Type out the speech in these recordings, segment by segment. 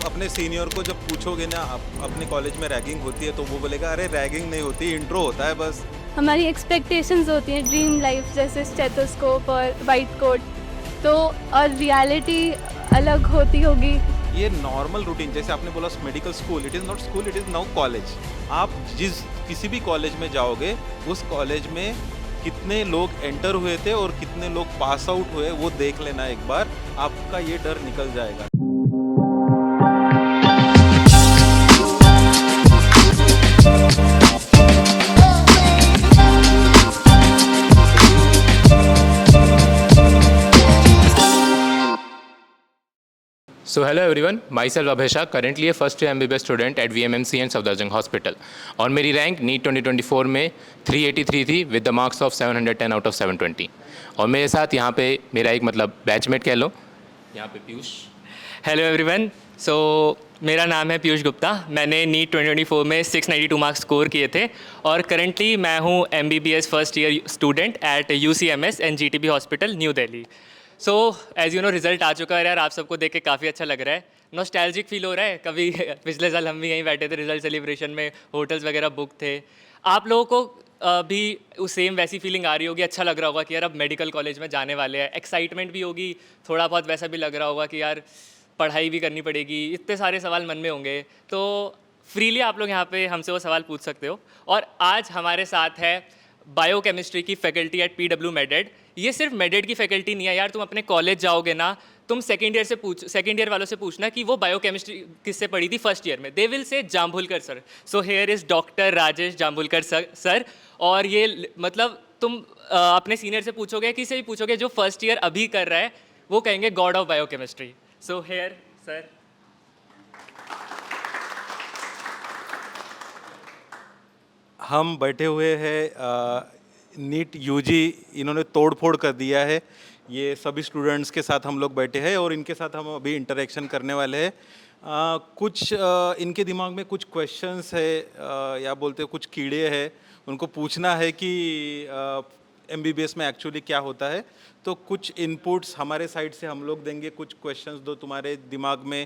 अपने सीनियर को जब पूछोगे ना अपने कॉलेज में रैगिंग होती है तो वो बोलेगा अरे रैगिंग नहीं होती, इंट्रो होता है बस। हमारी एक्सपेक्टेशंस होती हैं ड्रीम लाइफ जैसे स्टेथोस्कोप और वाइट कोट, तो और रियलिटी अलग होती होगी। ये नॉर्मल रूटीन, जैसे आपने बोला medical school, it is not school, it is now college. आप जिस किसी भी कॉलेज में जाओगे उस कॉलेज में कितने लोग एंटर हुए थे और कितने लोग पास आउट हुए वो देख लेना एक बार, आपका ये डर निकल जाएगा। So hello everyone, myself Abhishek, currently a first year MBBS student at VMMC and Safdarjung Hospital. और मेरी रैंक नीट 2024 में 383 थी with the marks of 710 out of 720। और मेरे साथ यहाँ पे मेरा एक बैचमेट कह लो, यहाँ पे पीयूष। हेलो एवरीवन, सो मेरा नाम है पीयूष गुप्ता। मैंने नीट 2024 में 692 मार्क्स स्कोर किए थे और करंटली मैं हूँ MBBS first year student at UCMS and GTB hospital New Delhi. So as you know result आ चुका है यार, आप सबको देख के काफ़ी अच्छा लग रहा है, नॉस्टैल्जिक फील हो रहा है। कभी पिछले साल हम भी यहीं बैठे थे रिज़ल्ट सेलिब्रेशन में, होटल्स वगैरह बुक थे। आप लोगों को भी उस सेम वैसी फीलिंग आ रही होगी, अच्छा लग रहा होगा कि यार अब मेडिकल कॉलेज में जाने वाले हैं, एक्साइटमेंट भी होगी, थोड़ा बहुत वैसा भी लग रहा होगा कि यार पढ़ाई भी करनी पड़ेगी, इतने सारे सवाल मन में होंगे। तो फ्रीली आप लोग यहाँ पे हमसे वो सवाल पूछ सकते हो। और आज हमारे साथ है बायोकेमिस्ट्री की फैकल्टी एट PW मेडेड। ये सिर्फ मेडेड की फैकल्टी नहीं है यार, तुम अपने कॉलेज जाओगे ना, तुम सेकेंड ईयर वालों से पूछना कि वो बायोकेमिस्ट्री किससे पढ़ी थी फर्स्ट ईयर में, they will say Jambhulkar sir. So here is doctor Rajesh Jambhulkar sir. और ये तुम अपने सीनियर से पूछोगे, किसी भी पूछोगे जो फर्स्ट ईयर अभी कर रहा है, वो कहेंगे God of biochemistry. So here sir. हम बैठे हुए हैं नीट यूजी, इन्होंने तोड़ फोड़ कर दिया है। ये सभी स्टूडेंट्स के साथ हम लोग बैठे हैं और इनके साथ हम अभी इंटरेक्शन करने वाले हैं। कुछ इनके दिमाग में कुछ क्वेश्चंस है, या बोलते हैं कुछ कीड़े हैं, उनको पूछना है कि MBBS में एक्चुअली क्या होता है। तो कुछ इनपुट्स हमारे साइड से हम लोग देंगे, कुछ क्वेश्चंस दो तुम्हारे दिमाग में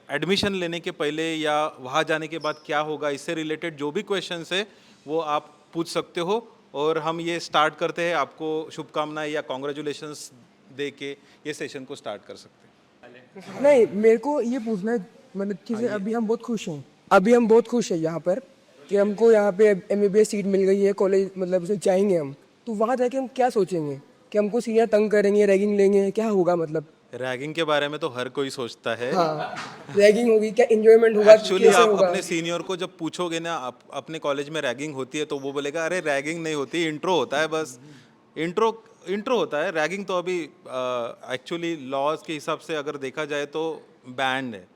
एडमिशन लेने के पहले या वहाँ जाने के बाद क्या होगा, इससे रिलेटेड जो भी क्वेश्चंस है वो आप पूछ सकते हो। और हम ये स्टार्ट करते हैं, आपको शुभकामनाएं या कॉन्ग्रेचुलेशंस दे के ये सेशन को स्टार्ट कर सकते हैं। नहीं, मेरे को ये पूछना है, मतलब कि अभी हम बहुत खुश हैं, यहाँ पर कि हमको यहाँ पे MBBS सीट मिल गई है, कॉलेज मतलब उसमें जाएंगे हम, तो वहाँ जाके हम क्या सोचेंगे कि हमको सीनियर तंग करेंगे, रैगिंग लेंगे, क्या होगा? मतलब रैगिंग के बारे में तो हर कोई सोचता है। हाँ, रैगिंग होगी, क्या एंजॉयमेंट होगा, एक्चुअली कैसे आप होगा? अपने सीनियर को जब पूछोगे ना अपने कॉलेज में रैगिंग होती है तो वो बोलेगा अरे रैगिंग नहीं होती, इंट्रो होता है बस। इंट्रो होता है, रैगिंग तो अभी एक्चुअली लॉज के हिसाब से अगर देखा जाए तो बैंड है।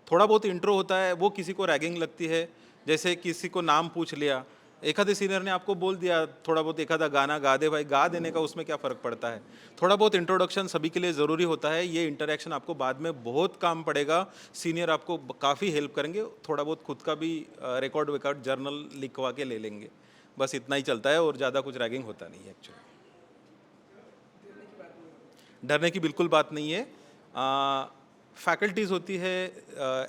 थोड़ा बहुत इंट्रो होता है, वो किसी को रैगिंग लगती है। जैसे किसी को नाम पूछ लिया, एक आधे सीनियर ने आपको बोल दिया थोड़ा बहुत एक आधा गाना गा दे भाई, गा देने का उसमें क्या फ़र्क पड़ता है। थोड़ा बहुत इंट्रोडक्शन सभी के लिए ज़रूरी होता है। ये इंटरेक्शन आपको बाद में बहुत काम पड़ेगा, सीनियर आपको काफ़ी हेल्प करेंगे। थोड़ा बहुत खुद का भी रिकॉर्ड जर्नल लिखवा के ले लेंगे, बस इतना ही चलता है और ज़्यादा कुछ रैगिंग होता नहीं है एक्चुअली। डरने की बिल्कुल बात नहीं है। फैकल्टीज़ होती है,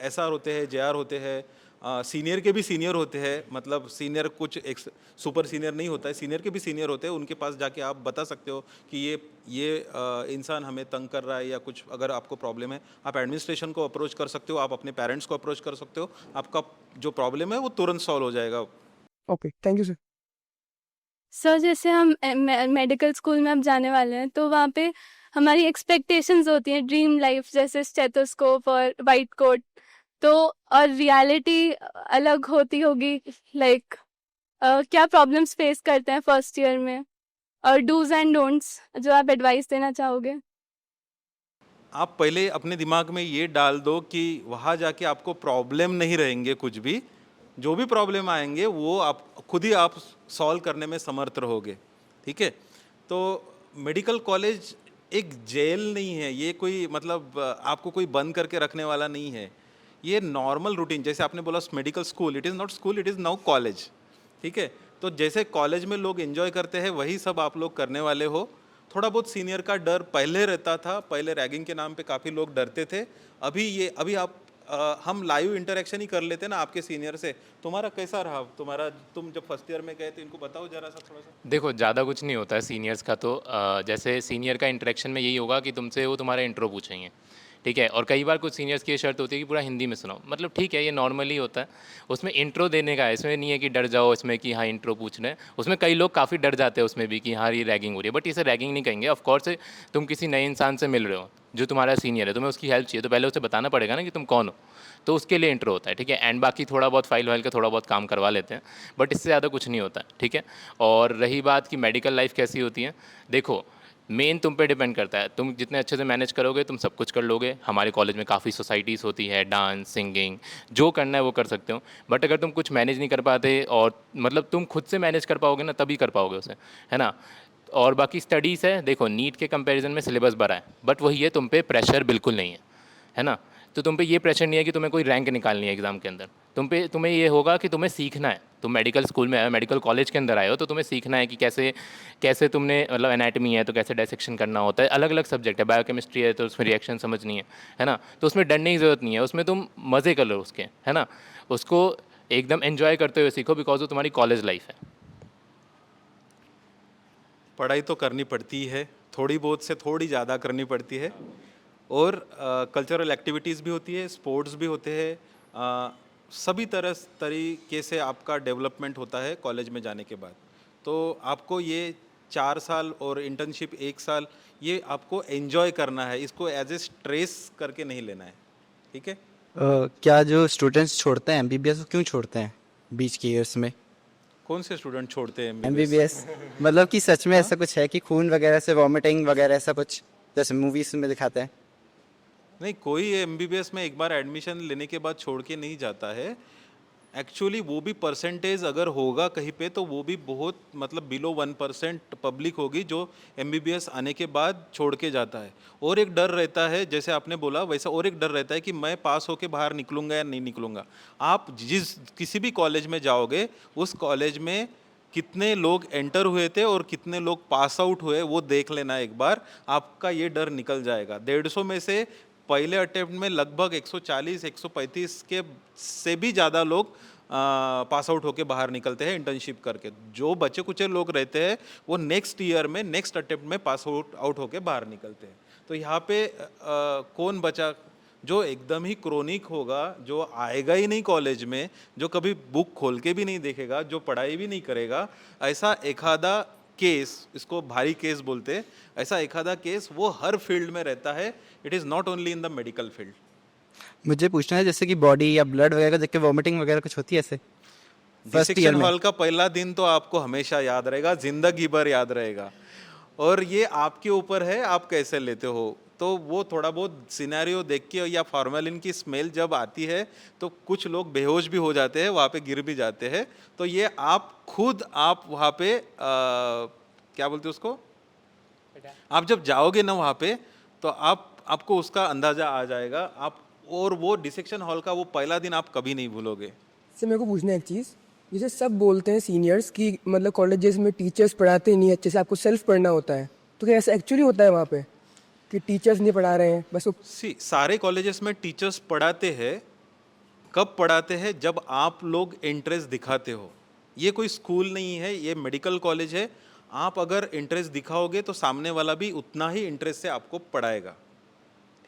SR होते हैं, JR होते हैं, सीनियर के भी सीनियर होते हैं, मतलब सीनियर कुछ एक सुपर सीनियर नहीं होता है, सीनियर के भी सीनियर होते हैं। उनके पास जाके आप बता सकते हो कि ये इंसान हमें तंग कर रहा है या कुछ अगर आपको प्रॉब्लम है, आप एडमिनिस्ट्रेशन को अप्रोच कर सकते हो, आप अपने पेरेंट्स को अप्रोच कर सकते हो, आपका जो प्रॉब्लम है वो तुरंत सॉल्व हो जाएगा। Okay, thank you sir. Sir जैसे हम मेडिकल स्कूल में अब जाने वाले हैं, तो वहाँ पे हमारी एक्सपेक्टेशंस होती हैं ड्रीम लाइफ जैसे स्टेथोस्कोप और वाइट कोट, तो और रियलिटी अलग होती होगी। लाइक क्या प्रॉब्लम्स फेस करते हैं फर्स्ट ईयर में, और डूज एंड डोंट्स जो आप एडवाइस देना चाहोगे। आप पहले अपने दिमाग में ये डाल दो कि वहाँ जाके आपको प्रॉब्लम नहीं रहेंगे, कुछ भी जो भी प्रॉब्लम आएंगे वो आप खुद ही आप सॉल्व करने में समर्थ रहोगे। ठीक है, तो मेडिकल कॉलेज एक जेल नहीं है, ये कोई आपको कोई बंद करके रखने वाला नहीं है। ये नॉर्मल रूटीन, जैसे आपने बोला medical school, it is not school, it is now college. ठीक है, तो जैसे कॉलेज में लोग एंजॉय करते हैं वही सब आप लोग करने वाले हो। थोड़ा बहुत सीनियर का डर पहले रहता था, पहले रैगिंग के नाम पे काफ़ी लोग डरते थे। अभी आप हम लाइव इंटरेक्शन ही कर लेते ना आपके सीनियर से। तुम्हारा कैसा रहा? तुम जब फर्स्ट ईयर में गए तो इनको बताओ जरा सा थोड़ा सा। देखो ज़्यादा कुछ नहीं होता है सीनियर्स का, तो जैसे सीनियर का इंटरेक्शन में यही होगा कि तुमसे वो तुम्हारा इंट्रो पूछेंगे, ठीक है। और कई बार कुछ सीनियर्स की ये शर्त होती है कि पूरा हिंदी में सुनाओ, मतलब ठीक है ये नॉर्मली होता है। उसमें इंट्रो देने का है, इसमें नहीं है कि डर जाओ इसमें कि हाँ इंट्रो पूछ रहे हैं। उसमें कई लोग काफ़ी डर जाते हैं उसमें भी कि हाँ ये रैगिंग हो रही है, बट इसे रैगिंग नहीं कहेंगे। ऑफकोर्स तुम किसी नए इंसान से मिल रहे हो जो तुम्हारा सीनियर है, तुम्हें उसकी हेल्प चाहिए तो पहले उसे बताना पड़ेगा ना कि तुम कौन हो, तो उसके लिए इंट्रो होता है, ठीक है। एंड बाकी थोड़ा बहुत फाइल वाइल का थोड़ा बहुत काम करवा लेते हैं, बट इससे ज़्यादा कुछ नहीं होता है, ठीक है। और रही बात कि मेडिकल लाइफ कैसी होती है, देखो मेन तुम पे डिपेंड करता है, तुम जितने अच्छे से मैनेज करोगे तुम सब कुछ कर लोगे। हमारे कॉलेज में काफ़ी सोसाइटीज़ होती है, डांस सिंगिंग जो करना है वो कर सकते हो। बट अगर तुम कुछ मैनेज नहीं कर पाते और मतलब तुम खुद से मैनेज कर पाओगे ना तभी कर पाओगे उसे, है ना। और बाकी स्टडीज़ है, देखो नीट के कंपैरिजन में सिलेबस बड़ा है, बट वही है तुम पे प्रेशर बिल्कुल नहीं है ना। तो तुम पे ये प्रेशर नहीं है कि तुम्हें कोई रैंक निकालनी है एग्ज़ाम के अंदर। तुम्हें ये होगा कि तुम्हें सीखना है। तुम मेडिकल स्कूल में आए हो, मेडिकल कॉलेज के अंदर आए हो, तो तुम्हें सीखना है कि कैसे कैसे तुमने मतलब एनाटमी है तो कैसे डायसेक्शन करना होता है, अलग अलग सब्जेक्ट है, बायोकेमिस्ट्री है तो उसमें रिएक्शन समझनी है ना। तो उसमें डरने की ज़रूरत नहीं है, उसमें तुम मज़े कर लो उसके, है ना। उसको एकदम एन्जॉय करते हुए सीखो, बिकॉज वो तुम्हारी कॉलेज लाइफ है। पढ़ाई तो करनी पड़ती है, थोड़ी बहुत से थोड़ी ज़्यादा करनी पड़ती है। और कल्चरल एक्टिविटीज़ भी होती है, स्पोर्ट्स भी होते हैं, सभी तरीके से आपका डेवलपमेंट होता है कॉलेज में जाने के बाद। तो आपको ये 4 साल और इंटर्नशिप 1 साल ये आपको एंजॉय करना है, इसको एज ए स्ट्रेस करके नहीं लेना है, ठीक है। क्या जो स्टूडेंट्स छोड़ते हैं एमबीबीएस वो क्यों छोड़ते हैं बीच के ईयर्स में? कौन से स्टूडेंट छोड़ते हैं MBBS? एमबीबीएस मतलब कि सच में ऐसा कुछ है कि खून वगैरह से वॉमिटिंग वगैरह ऐसा कुछ जैसे मूवीज में दिखाते हैं? नहीं, कोई MBBS में एक बार एडमिशन लेने के बाद छोड़ के नहीं जाता है। एक्चुअली वो भी परसेंटेज अगर होगा कहीं पे तो वो भी बहुत मतलब बिलो 1% पब्लिक होगी जो MBBS आने के बाद छोड़ के जाता है। और एक डर रहता है, जैसे आपने बोला वैसा और एक डर रहता है कि मैं पास होके बाहर निकलूँगा या नहीं निकलूँगा। आप किसी भी कॉलेज में जाओगे, उस कॉलेज में कितने लोग एंटर हुए थे और कितने लोग पास आउट हुए वो देख लेना एक बार, आपका ये डर निकल जाएगा। 150 में से पहले अटेम्प्ट में लगभग 140 135 के से भी ज़्यादा लोग पास आउट होके बाहर निकलते हैं इंटर्नशिप करके। जो बचे कुछ लोग रहते हैं वो नेक्स्ट ईयर में नेक्स्ट अटेम्प्ट में पास आउट होके बाहर निकलते हैं। तो यहाँ पे कौन बचा? जो एकदम ही क्रोनिक होगा, जो आएगा ही नहीं कॉलेज में, जो कभी बुक खोल के भी नहीं देखेगा, जो पढ़ाई भी नहीं करेगा, ऐसा एक आधा केस, इसको भारी केस बोलते हैं, ऐसा एक आधा केस वो हर फील्ड में रहता है। It is not only in the medical field. मुझे पूछना है जैसे कि बॉडी या ब्लड वगैरह देख के वॉमिटिंग वगैरह कुछ होती है ऐसे फर्स्ट ईयर डिसेक्शन में? हॉल का पहला दिन तो आपको हमेशा याद रहेगा, जिंदगी भर याद रहेगा। और ये आपके ऊपर है, आप कैसे लेते हो। तो वो थोड़ा बहुत सिनेरियो देख के या फॉर्मेलिन की स्मेल जब आती है तो कुछ लोग बेहोश भी हो जाते हैं, वहाँ पे गिर भी जाते हैं। तो ये आप वहाँ पे क्या बोलते हैं उसको, आप जब जाओगे ना वहाँ पे तो आपको उसका अंदाज़ा आ जाएगा। आप और वो डिसेक्शन हॉल का वो पहला दिन आप कभी नहीं भूलोगे। इससे मेरे को पूछना है एक चीज़, जैसे सब बोलते हैं सीनियर्स कि मतलब कॉलेजेस में टीचर्स पढ़ाते नहीं अच्छे से, आपको सेल्फ पढ़ना होता है, तो क्या ऐसा एक्चुअली होता है वहाँ पे कि टीचर्स नहीं पढ़ा रहे हैं बस वो? सारे कॉलेजेस में टीचर्स पढ़ाते हैं। कब पढ़ाते हैं? जब आप लोग इंटरेस्ट दिखाते हो। ये कोई स्कूल नहीं है, ये मेडिकल कॉलेज है। आप अगर इंटरेस्ट दिखाओगे तो सामने वाला भी उतना ही इंटरेस्ट से आपको पढ़ाएगा,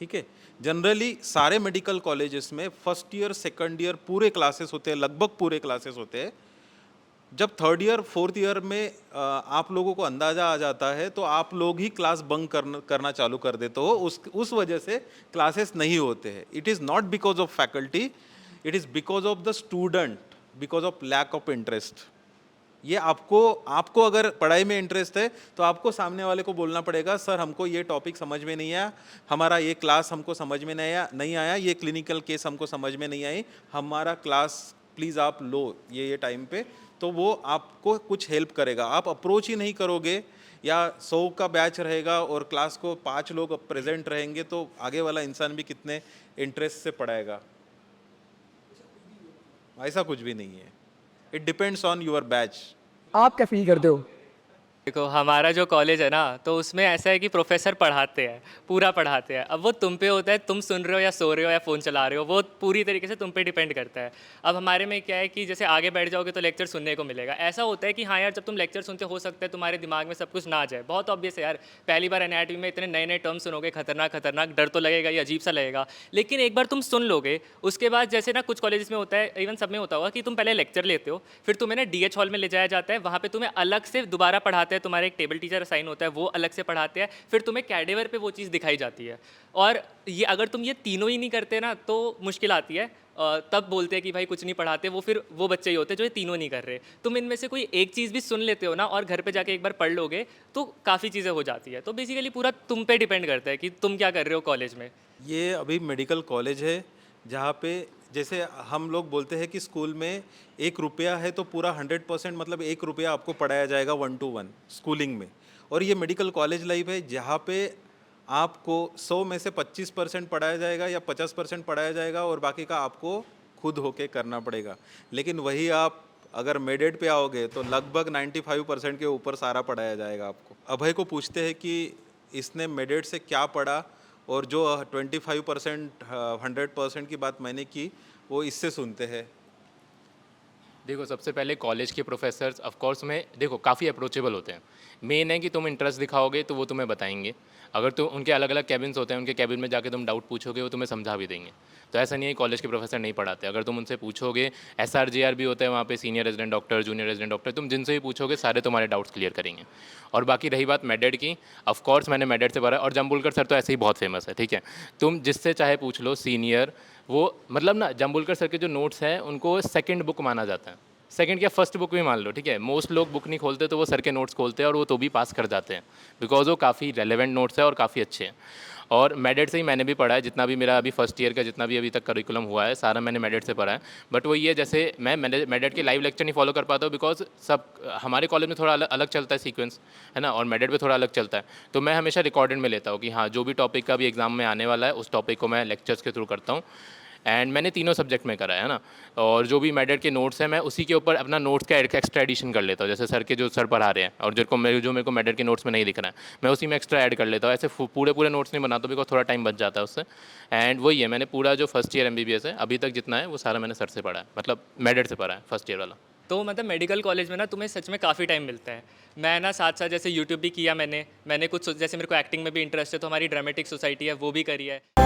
ठीक है। जनरली सारे मेडिकल कॉलेजेस में फर्स्ट ईयर सेकंड ईयर पूरे क्लासेस होते हैं, लगभग पूरे क्लासेस होते हैं। जब थर्ड ईयर फोर्थ ईयर में आप लोगों को अंदाज़ा आ जाता है तो आप लोग ही क्लास बंक करना चालू कर देते हो। उस वजह से क्लासेस नहीं होते हैं। It is not because of faculty, it is because of the student, because of lack of interest. ये आपको अगर पढ़ाई में इंटरेस्ट है तो आपको सामने वाले को बोलना पड़ेगा, सर हमको ये टॉपिक समझ में नहीं आया, हमारा ये क्लास हमको समझ में नहीं आया, ये क्लिनिकल केस हमको समझ में नहीं आई, हमारा क्लास प्लीज़ आप लो ये टाइम पे। तो वो आपको कुछ हेल्प करेगा। आप अप्रोच ही नहीं करोगे या 100 का बैच रहेगा और क्लास को 5 लोग प्रेजेंट रहेंगे तो आगे वाला इंसान भी कितने इंटरेस्ट से पढ़ाएगा? ऐसा कुछ भी नहीं है। It depends on your batch. आप क्या फील करते हो? देखो हमारा जो कॉलेज है ना, तो उसमें ऐसा है कि प्रोफेसर पढ़ाते हैं, पूरा पढ़ाते हैं। अब वो तुम पे होता है, तुम सुन रहे हो या सो रहे हो या फ़ोन चला रहे हो, वो पूरी तरीके से तुम पे डिपेंड करता है। अब हमारे में क्या है कि जैसे आगे बैठ जाओगे तो लेक्चर सुनने को मिलेगा। ऐसा होता है कि हाँ यार, जब तुम लेक्चर सुनते हो सकता है तुम्हारे दिमाग में सब कुछ ना आ जाए, बहुत ऑब्वियस है यार। पहली बार एनाटॉमी में इतने नए नए टर्म सुनोगे, खतरनाक खतरनाक, डर तो लगेगा, ये अजीब सा लगेगा। लेकिन एक बार तुम सुन लोगे, उसके बाद जैसे ना कुछ कॉलेजेस में होता है, इवन सब में होता होगा कि तुम पहले लेक्चर लेते हो, फिर तुम्हें ना डीएच हॉल में ले जाया जाता है, वहाँ पे तुम्हें अलग से दोबारा पढ़ाते हैं, तुम्हारे एक टेबल टीचर असाइन होता है, वो अलग से पढ़ाते हैं, फिर तुम्हें कैडेवर पे वो चीज़ दिखाई जाती है। और ये अगर तुम ये तीनों ही नहीं करते ना तो मुश्किल आती है। तब बोलते हैं कि भाई कुछ नहीं पढ़ाते, वो फिर वो बच्चे ही होते हैं जो ये तीनों नहीं कर रहे। तुम इनमें से कोई एक चीज़ भी सुन लेते हो ना और घर पे जाके एक बार पढ़ लोगे तो काफ़ी चीज़ें हो जाती है। तो बेसिकली पूरा तुम पे डिपेंड करता है कि तुम क्या कर रहे हो कॉलेज में। ये अभी मेडिकल कॉलेज है जहाँ पे जैसे हम लोग बोलते हैं कि स्कूल में 1 रुपया है तो पूरा 100% मतलब 1 रुपया आपको पढ़ाया जाएगा 1 to 1 स्कूलिंग में। और ये मेडिकल कॉलेज लाइफ है जहाँ पे आपको 100 में से 25% पढ़ाया जाएगा या 50% पढ़ाया जाएगा और बाकी का आपको खुद होके करना पड़ेगा। लेकिन वही आप अगर मेडेड पे आओगे तो लगभग 95% के ऊपर सारा पढ़ाया जाएगा आपको। अभय को पूछते हैं कि इसने मेडेड से क्या पढ़ा और जो 25% 100% की बात मैंने की वो इससे सुनते हैं। देखो सबसे पहले कॉलेज के प्रोफेसर्स ऑफ कोर्स में देखो काफ़ी अप्रोचेबल होते हैं। मेन है कि तुम इंटरेस्ट दिखाओगे तो वो तुम्हें बताएंगे। अगर तुम उनके अलग अलग कैबिन्स होते हैं, उनके कैबिन में जाके तुम डाउट पूछोगे वो तुम्हें समझा भी देंगे। तो ऐसा नहीं है कॉलेज के प्रोफेसर नहीं पढ़ाते। अगर तुम उनसे पूछोगे, SRJR भी होता है वहाँ पे, senior resident doctor, junior resident doctor, तुम जिनसे भी पूछोगे सारे तुम्हारे डाउट्स क्लियर करेंगे। और बाकी रही बात मेडेड की, ऑफ कोर्स मैंने मेडेड से पढ़ा और जम्बुलकर सर तो ऐसे ही बहुत फेमस है, ठीक है। तुम जिससे चाहे पूछ लो, सीनियर, वो मतलब ना जम्बुलकर सर के जो नोट्स हैं उनको सेकंड बुक माना जाता है। सेकंड क्या फर्स्ट बुक भी मान लो, ठीक है। मोस्ट लोग बुक नहीं खोलते तो वो सर के नोट्स खोलते हैं और वो तो भी पास कर जाते हैं, बिकॉज वो काफ़ी रेलेवेंट नोट्स है और काफ़ी अच्छे हैं। और मेडेड से ही मैंने भी पढ़ा है, जितना भी मेरा अभी फर्स्ट ईयर का जितना भी अभी तक करिकुलम हुआ है सारा मैंने मेडेड से पढ़ा है। बट वो ये जैसे मैं मेडेड के लाइव लेक्चर नहीं फॉलो कर पाता हूँ, बिकॉज सब हमारे कॉलेज में थोड़ा अलग चलता है सीक्वेंस, है ना, और मेडेड में थोड़ा अलग चलता है। तो मैं हमेशा रिकॉर्डेड में लेता हूँ कि हाँ जो भी टॉपिक का भी एग्जाम में आने वाला है उस टॉपिक को मैं लेक्चर्स के थ्रू करता हूँ। एंड मैंने तीनों सब्जेक्ट में करा है ना। और जो भी मेडेड के नोट्स हैं मैं उसी के ऊपर अपना नोट्स का एक्स्ट्रा एडिशन कर लेता हूँ। जैसे सर के जो सर पढ़ा रहे हैं और जो मेरे को मेडेड के नोट्स में नहीं दिख रहा है मैं उसी में एक्स्ट्रा ऐड कर लेता हूँ। ऐसे पूरे नोट्स नहीं बनाता बिकॉज थोड़ा टाइम बच जाता है उससे। एंड वही है, मैंने पूरा जो फर्स्ट ईयर MBBS है अभी तक जितना है वो सारा मैंने सर से पढ़ा है, मतलब मेडेड से पढ़ा है फर्स्ट ईयर वाला। तो मतलब मेडिकल कॉलेज में ना तुम्हें सच में काफ़ी टाइम मिलता है। मैं ना साथ साथ जैसे यूट्यूब भी किया मैंने कुछ, जैसे मेरे को एक्टिंग में भी इंटरेस्ट है तो हमारी ड्रामेटिक सोसाइटी है वो भी करी है।